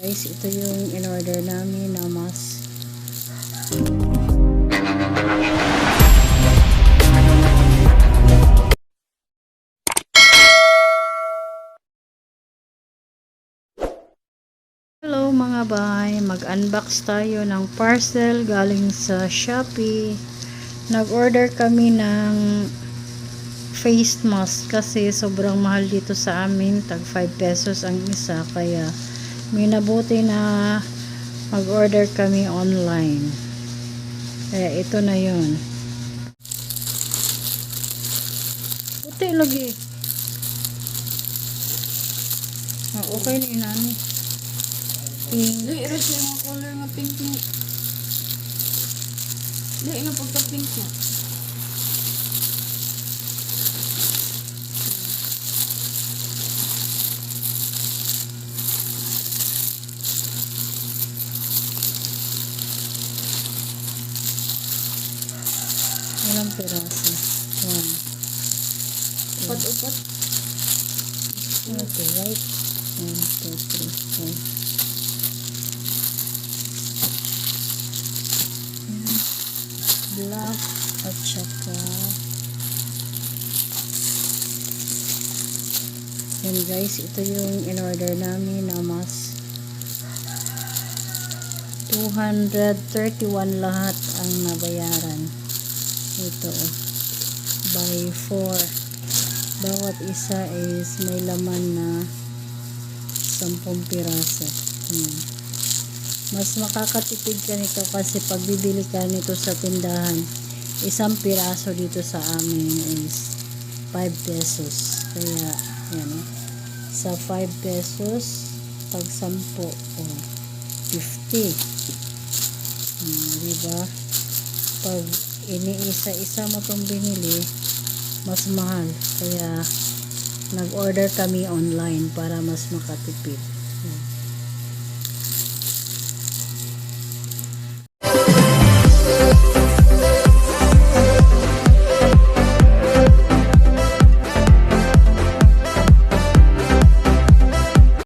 Guys, ito yung in-order namin na mas. Hello mga bay, mag-unbox tayo ng parcel galing sa Shopee. Nag-order kami ng face mask kasi sobrang mahal dito sa amin, tag 5 pesos ang isa, kaya minabuti na mag-order kami online. Kaya ito na yun. Puti lagi. Okay na yun namin. Pink. Dili ra siya mga color nga pink ni. Dili nga pagka pink niya. Ilang piraso? 1. Upat-upat. Okay, right? 1, 2, 3, 4. Black at saka yan guys, ito yung in-order namin na mas 231 lahat ang nabayaran. Ito by 4, bawat isa is may laman na 10 piraso. Mas makakatipid ka nito kasi pag bibili ka nito sa tindahan, isang piraso dito sa amin is 5 pesos. Kaya yan, sa 5 pesos pag 10 50. Diba? Pag iniisa-isa mo itong binili, mas mahal. Kaya nag-order kami online para mas makatipid.